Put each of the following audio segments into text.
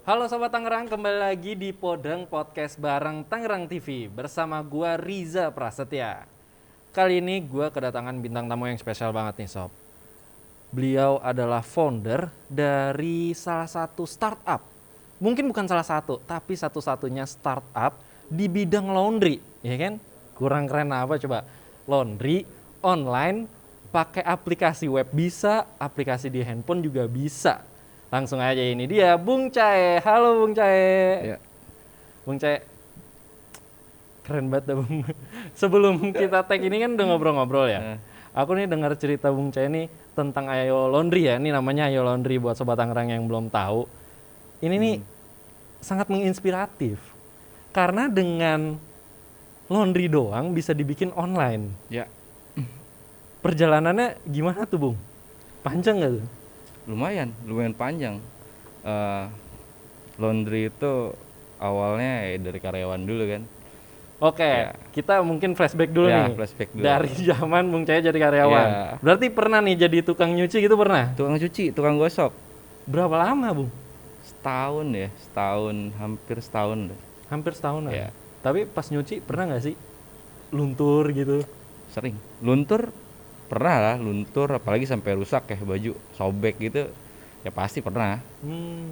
Halo Sobat Tangerang, kembali lagi di Podeng Podcast bareng Tangerang TV bersama gua Riza Prasetya. Kali ini gua kedatangan bintang tamu yang spesial banget nih Sob. Beliau adalah founder dari salah satu startup. Mungkin bukan salah satu, tapi satu-satunya startup di bidang laundry, ya kan? Kurang keren apa coba? Laundry online pakai aplikasi web bisa, aplikasi di handphone juga bisa. Langsung aja ini dia Bung Cae. Halo Bung Cae. Ya, Bung Cae, keren banget dah Bung. Sebelum kita tag ini kan udah ngobrol-ngobrol ya. eh, Aku nih dengar cerita Bung Cae nih tentang Ayo Laundry ya. Ini namanya Ayo Laundry buat Sobat Tangerang yang belum tahu. Ini nih sangat menginspiratif. Karena dengan laundry doang bisa dibikin online. ya Perjalanannya gimana tuh Bung? Panjang nggak tuh? lumayan panjang. Eh, Laundry itu awalnya dari karyawan dulu kan. Oke, Ya, kita mungkin flashback dulu ya nih. flashback dulu. Dari zaman Bung Cahaya jadi karyawan. Ya, Berarti pernah nih jadi tukang nyuci gitu pernah? tukang cuci, tukang gosok. Berapa lama, Bung? Setahun, hampir setahun deh. Hampir setahun Ya, Tapi pas nyuci pernah nggak sih luntur gitu? sering. Pernah lah, luntur apalagi sampai rusak ya baju, sobek gitu. Ya pasti pernah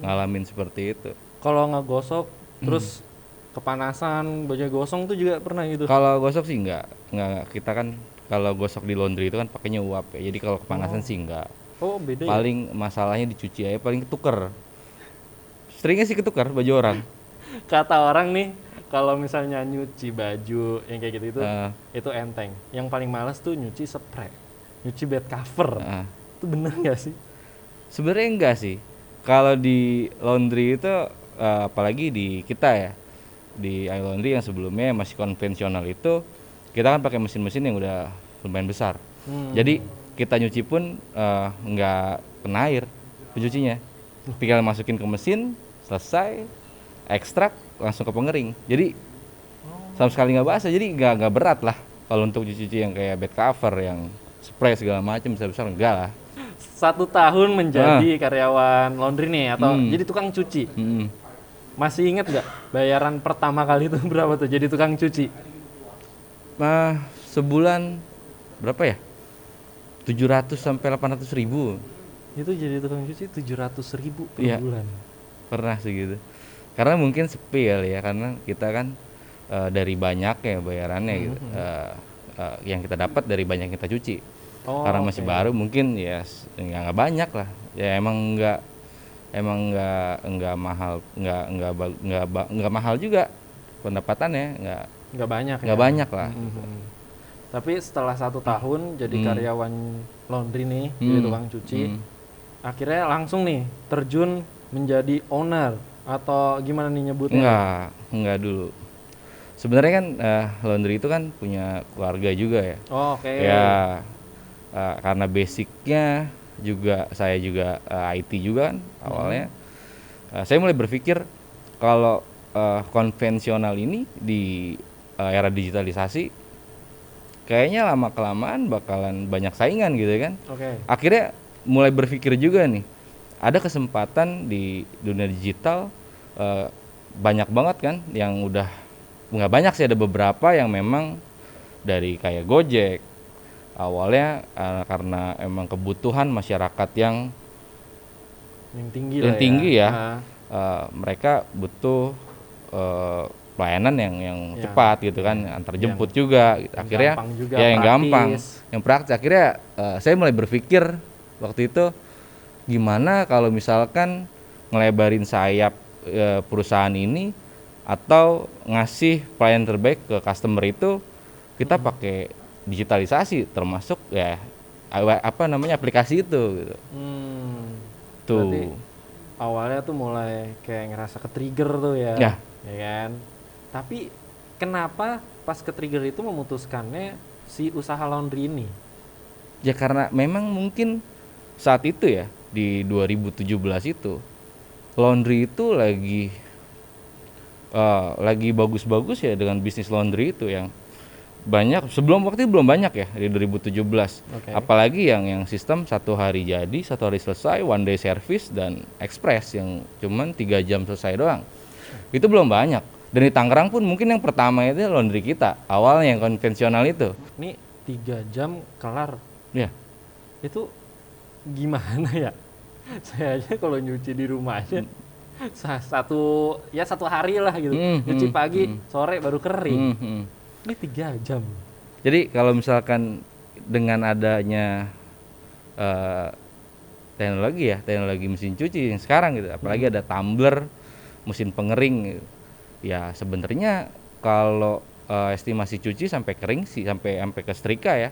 ngalamin seperti itu. Kalau nggak gosok, terus kepanasan, baju gosong tuh juga pernah gitu. Kalau gosok sih enggak. Kita kan kalau gosok di laundry itu kan pakainya uap ya. Jadi kalau kepanasan sih enggak. Oh, beda ya? Paling masalahnya dicuci aja paling ketuker. Seringnya sih ketukar baju orang. Kata orang nih, kalau misalnya nyuci baju yang kayak gitu Eh, itu enteng. Yang paling males tuh nyuci spray, nyuci bed cover. eh. Itu bener nggak sih? Sebenarnya enggak sih. Kalau di laundry itu apalagi di kita ya, di Air Laundry yang sebelumnya masih konvensional itu kita kan pakai mesin-mesin yang udah lumayan besar. Jadi kita nyuci pun nggak kena air pencucinya. Tinggal masukin ke mesin, selesai, ekstrak langsung ke pengering. Jadi sama sekali nggak basah. Jadi nggak berat lah kalau untuk cuci yang kayak bed cover yang spray segala macam besar-besar enggak lah. 1 tahun menjadi karyawan laundry nih atau jadi tukang cuci. Mm. Masih inget nggak bayaran pertama kali itu berapa tuh jadi tukang cuci? Nah, sebulan berapa ya? 700 sampai 800 ribu. Itu jadi tukang cuci 700.000 per Iya, bulan. pernah sih gitu. Karena mungkin sepi kali ya, karena kita kan dari banyak ya bayarannya gitu. Yang kita dapat dari banyak yang kita cuci. Oh, Karena masih oke. baru mungkin ya nggak banyak lah. Ya emang nggak mahal, nggak mahal juga pendapatannya, Nggak banyak ya. nggak banyak lah. Mhm. Tapi setelah 1 tahun jadi karyawan laundry nih, jadi Hmm. tukang cuci, Hmm. akhirnya langsung nih terjun menjadi owner atau gimana nih nyebutnya? Enggak dulu. Sebenarnya kan laundry itu kan punya keluarga juga ya. Oh, oke. Ya karena basicnya juga saya juga IT juga kan awalnya. Saya mulai berpikir kalau konvensional ini di era digitalisasi kayaknya lama kelamaan bakalan banyak saingan gitu kan. Oke. Akhirnya mulai berpikir juga nih, ada kesempatan di dunia digital banyak banget kan yang udah nggak banyak sih, ada beberapa yang memang dari kayak Gojek awalnya karena emang kebutuhan masyarakat yang tinggi ya, Nah, mereka butuh pelayanan yang Ya, cepat gitu kan, antar jemput juga gitu. yang Akhirnya gampang juga, ya yang gampang, praktis. yang praktis. Akhirnya saya mulai berpikir waktu itu gimana kalau misalkan ngelebarin sayap perusahaan ini atau ngasih pelayanan terbaik ke customer itu kita pakai digitalisasi termasuk ya apa namanya aplikasi itu gitu. Berarti Tuh. awalnya tuh mulai kayak ngerasa ke-trigger tuh ya. Ya. Ya kan? Tapi kenapa pas ke-trigger itu memutuskannya si usaha laundry ini? Ya karena memang mungkin saat itu ya di 2017 itu laundry itu lagi bagus-bagus ya dengan bisnis laundry itu yang banyak sebelum waktu itu belum banyak ya di 2017. Oke. Apalagi yang sistem 1 hari jadi, 1 hari selesai, one day service dan express yang cuman 3 jam selesai doang. Itu belum banyak. Dan di Tangerang pun mungkin yang pertama itu laundry kita, awalnya yang konvensional itu. Ini 3 jam kelar. Ya. Itu gimana ya? Saya aja kalau nyuci di rumah aja satu hari lah gitu. Nyuci pagi, sore baru kering. Ini 3 jam. Jadi kalau misalkan dengan adanya teknologi mesin cuci yang sekarang gitu, apalagi ada tumbler, mesin pengering gitu. Ya sebenarnya kalau estimasi cuci sampai kering sih sampai ke setrika ya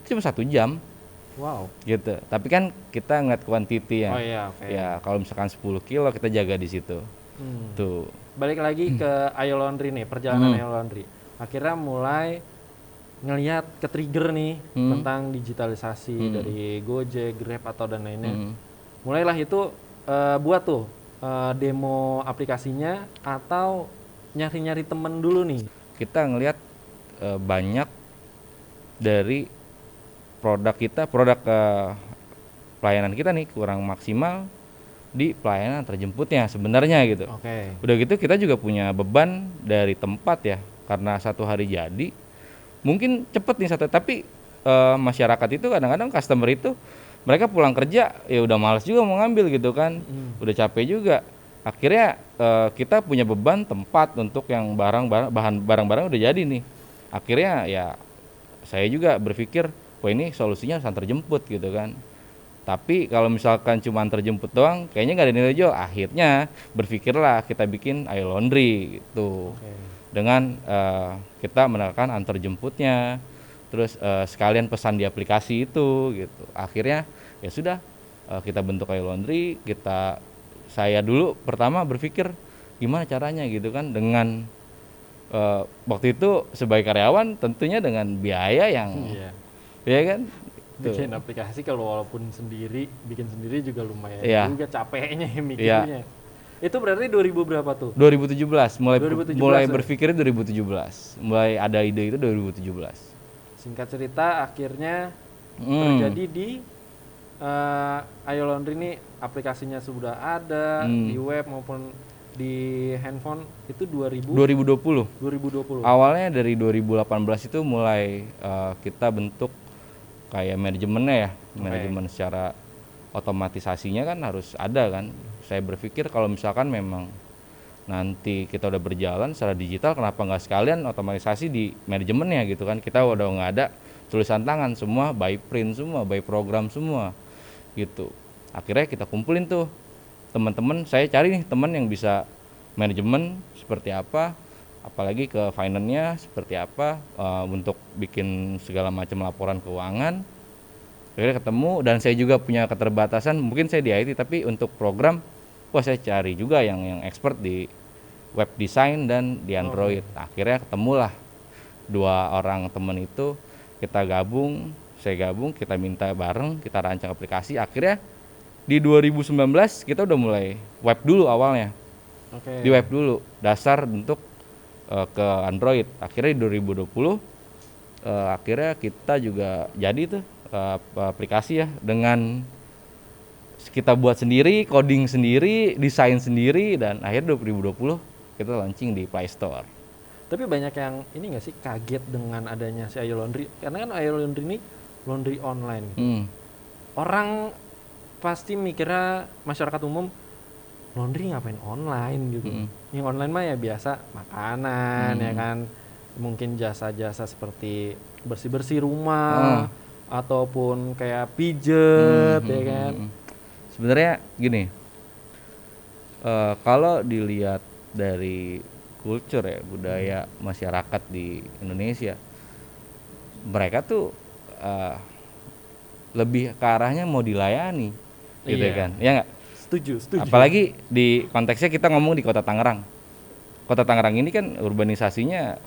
cuma 1 jam. Wow. Gitu. Tapi kan kita ngeliat quantity ya. Oh iya, oke. Ya kalau misalkan 10 kilo kita jaga di situ. Tuh. Balik lagi ke Ayo Laundry nih, perjalanan Ayo Laundry. Akhirnya mulai ngelihat ke trigger nih tentang digitalisasi dari Gojek, Grab atau dan lainnya. Mulailah itu buat tuh demo aplikasinya atau nyari-nyari temen dulu nih. Kita ngelihat banyak dari produk pelayanan kita nih kurang maksimal di pelayanan terjemputnya sebenarnya gitu. Oke. Udah gitu kita juga punya beban dari tempat ya, karena 1 hari jadi mungkin cepet nih tapi masyarakat itu kadang-kadang customer itu mereka pulang kerja ya udah malas juga mau ngambil gitu kan, udah capek juga. Akhirnya kita punya beban tempat untuk yang barang-barang udah jadi nih. Akhirnya ya saya juga berpikir wah ini solusinya harus antar jemput gitu kan. Tapi kalau misalkan cuma antar jemput doang kayaknya nggak ada nilai jual. Akhirnya berpikirlah kita bikin Ayo Laundry gitu. Dengan kita menekan antar jemputnya, terus sekalian pesan di aplikasi itu gitu. Akhirnya ya sudah kita bentuk Ayo Laundry. Saya dulu pertama berpikir gimana caranya gitu kan, dengan waktu itu sebagai karyawan tentunya dengan biaya yang ya kan bikin aplikasi kalau walaupun bikin sendiri juga lumayan juga capeknya mikirnya. Itu berarti 2000 berapa tuh? 2017 mulai ya? berpikir 2017. Mulai ada ide itu 2017. Singkat cerita akhirnya terjadi di Ayo Laundry ini aplikasinya sudah ada di web maupun di handphone itu 2020. Awalnya dari 2018 itu mulai kita bentuk kayak manajemennya ya, manajemen secara otomatisasinya kan harus ada kan. Saya berpikir kalau misalkan memang nanti kita udah berjalan secara digital, kenapa nggak sekalian otomatisasi di manajemennya gitu kan. Kita udah nggak ada tulisan tangan, semua by print semua, by program semua gitu. Akhirnya kita kumpulin tuh teman-teman, saya cari nih teman yang bisa manajemen seperti apa, apalagi ke finance-nya seperti apa, untuk bikin segala macam laporan keuangan. Akhirnya ketemu, dan saya juga punya keterbatasan, mungkin saya di IT tapi untuk program, saya cari juga yang expert di web design dan di Android. Akhirnya ketemulah 2 orang teman itu, saya gabung, kita minta bareng, kita rancang aplikasi. Akhirnya di 2019 kita udah mulai web dulu awalnya. Di web dulu, dasar bentuk ke Android. Akhirnya di 2020 akhirnya kita juga jadi tuh aplikasi ya, dengan kita buat sendiri, coding sendiri, desain sendiri, dan akhirnya 2020 kita launching di Play Store. Tapi banyak yang ini nggak sih kaget dengan adanya si Ayo Laundry, karena kan Ayo Laundry ini laundry online. Orang pasti mikirnya, masyarakat umum, laundry ngapain online gitu. Yang online mah ya biasa makanan ya kan, mungkin jasa-jasa seperti bersih-bersih rumah ataupun kayak pijet ya kan. Sebenarnya gini, kalau dilihat dari culture ya, budaya masyarakat di Indonesia, mereka tuh lebih ke arahnya mau dilayani gitu kan, ya nggak? Setuju. Apalagi di konteksnya kita ngomong di Kota Tangerang. Kota Tangerang ini kan urbanisasinya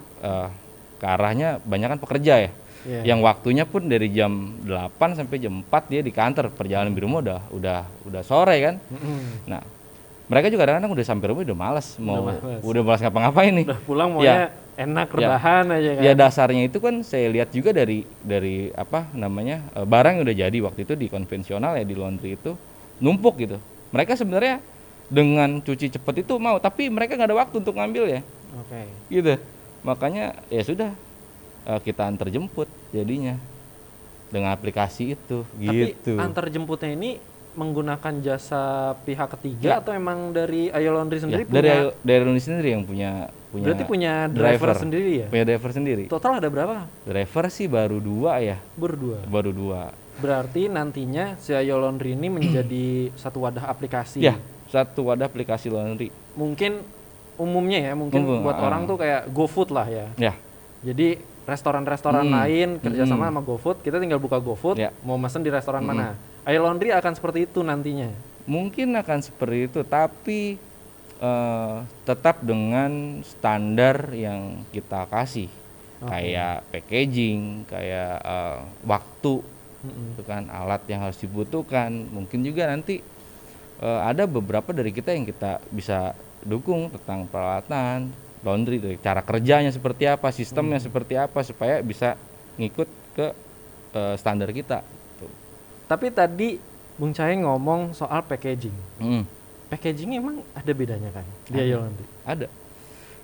ke arahnya banyak kan pekerja ya. Yang waktunya pun dari jam 8 sampai jam 4 dia di kantor, perjalanan di rumah udah sore kan. Nah, mereka juga kadang-kadang udah sampai rumah udah malas ngapa-ngapain nih. Udah pulang maunya Enak, rebahan aja kan. Ya dasarnya itu kan saya lihat juga dari apa namanya barang yang udah jadi waktu itu di konvensional ya, di laundry itu numpuk gitu. Mereka sebenarnya dengan cuci cepat itu mau, tapi mereka nggak ada waktu untuk ngambil ya. Oke. Gitu. Makanya ya sudah kita antar jemput jadinya dengan aplikasi itu. Tapi Gitu. antar jemputnya ini menggunakan jasa pihak ketiga Ya. atau emang dari Ayo Laundry sendiri Ya, punya? dari Indonesia sendiri yang punya Berarti punya driver sendiri ya? Punya driver sendiri. Total ada berapa? Driver sih baru 2 ya. Berdua. Baru 2. Berarti nantinya si Ayo Laundry ini menjadi satu wadah aplikasi. Ya, satu wadah aplikasi laundry. Mungkin umumnya ya, mungkin buat orang tuh kayak GoFood lah ya. Ya, Jadi restoran-restoran lain kerjasama sama GoFood, kita tinggal buka GoFood, Ya. mau mesen di restoran mana. Ayo Laundry akan seperti itu nantinya. mungkin akan seperti itu, tapi tetap dengan standar yang kita kasih. Kayak packaging, kayak waktu, itu kan alat yang harus dibutuhkan. Mungkin juga nanti ada beberapa dari kita yang kita bisa dukung tentang peralatan laundry, dari cara kerjanya seperti apa, sistemnya seperti apa, supaya bisa ngikut ke standar kita. Tuh. Tapi tadi Bung Cahaya ngomong soal packaging. Hmm, Packaging emang ada bedanya kan di Ayo Laundry? ada.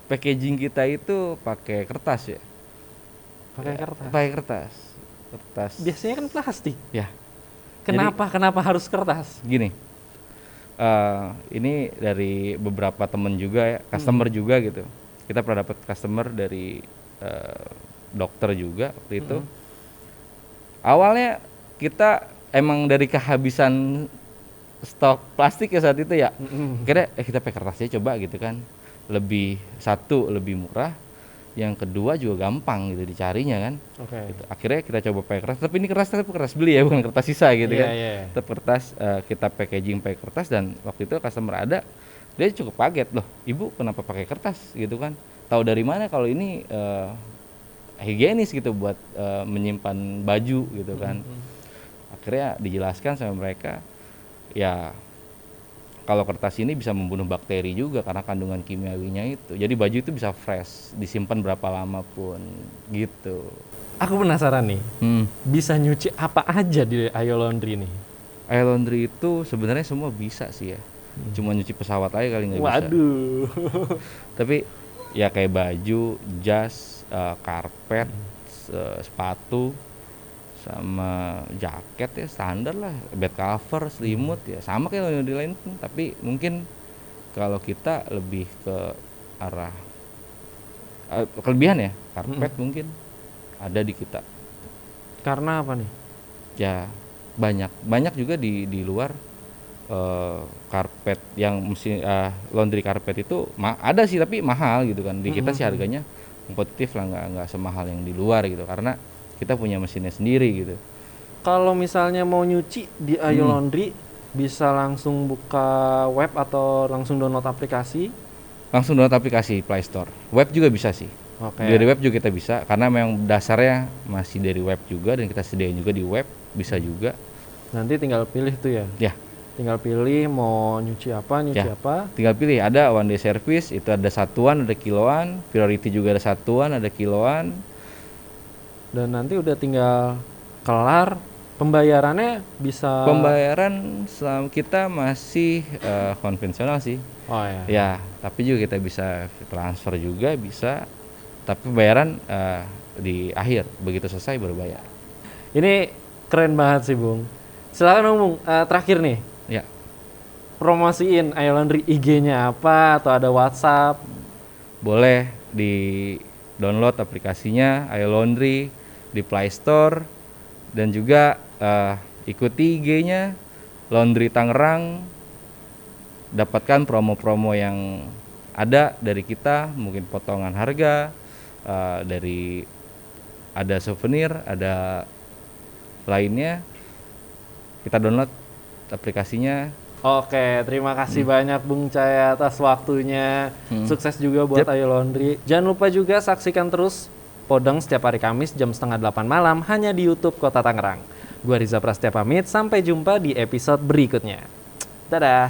Packaging kita itu pakai kertas ya. Pakai kertas. Pakai kertas. Kertas. Biasanya kan plastik. Ya, Kenapa harus kertas? gini. Ini dari beberapa temen juga ya, customer juga gitu. Kita pernah dapat customer dari dokter juga waktu itu. Awalnya kita emang dari kehabisan stok plastik ya saat itu ya. Kira kita pakai kertas aja coba gitu kan. Satu lebih murah, yang kedua juga gampang gitu dicarinya kan. Oke. Gitu. Akhirnya kita coba pakai kertas, tapi ini kertas beli ya, bukan kertas sisa gitu kan. Iya. Tetap kertas, kita packaging pakai kertas, dan waktu itu customer ada, dia cukup kaget, loh ibu kenapa pakai kertas gitu kan, tahu dari mana kalau ini higienis gitu buat menyimpan baju gitu kan. Akhirnya dijelaskan sama mereka, ya kalau kertas ini bisa membunuh bakteri juga karena kandungan kimiawinya itu, jadi baju itu bisa fresh, disimpan berapa lama pun gitu. Aku penasaran nih, bisa nyuci apa aja di Ayo Laundry nih? Air laundry itu sebenarnya semua bisa sih ya, cuma nyuci pesawat aja kali nggak bisa. Waduh. Tapi ya kayak baju, jas, karpet, sepatu, sama jaket ya standar lah, bed cover, selimut ya sama kayak laundry lain pun. Tapi mungkin kalau kita lebih ke arah kelebihan ya, karpet mungkin ada di kita. Karena apa nih? Ya banyak juga di luar karpet yang mesin laundry karpet itu ada sih, tapi mahal gitu kan. Di kita sih harganya kompetitif lah, nggak semahal yang di luar gitu, karena kita punya mesinnya sendiri gitu. Kalau misalnya mau nyuci di Ayo Laundry, bisa langsung buka web atau langsung download aplikasi? Langsung download aplikasi Play Store. Web juga bisa sih. Oke. Dari web juga kita bisa, karena memang dasarnya masih dari web juga, dan kita sediain juga di web, bisa juga. Nanti tinggal pilih tuh ya. Ya, Tinggal pilih mau nyuci apa, apa. tinggal pilih. Ada one day service, itu ada satuan, ada kiloan. Priority juga ada satuan, ada kiloan. Dan nanti udah tinggal kelar, pembayarannya bisa. Pembayaran kita masih konvensional sih. Oh ya. Ya, tapi juga kita bisa transfer juga bisa. Tapi pembayaran di akhir, begitu selesai baru bayar. Ini keren banget sih Bung. Silakan Bung, terakhir nih, Ya, promosiin Ayo Laundry, IG-nya apa atau ada WhatsApp? boleh di download aplikasinya Ayo Laundry di Play Store, dan juga ikuti IG-nya Laundry Tangerang, dapatkan promo-promo yang ada dari kita, mungkin potongan harga, dari ada souvenir, ada lainnya. Kita download aplikasinya. Oke, terima kasih banyak Bung Cahaya atas waktunya. Sukses juga buat Ayo Laundry. Jangan lupa juga saksikan terus Podeng setiap hari Kamis jam 7:30 malam hanya di YouTube Kota Tangerang. Gua Riza Prasetya pamit, sampai jumpa di episode berikutnya. Dadah.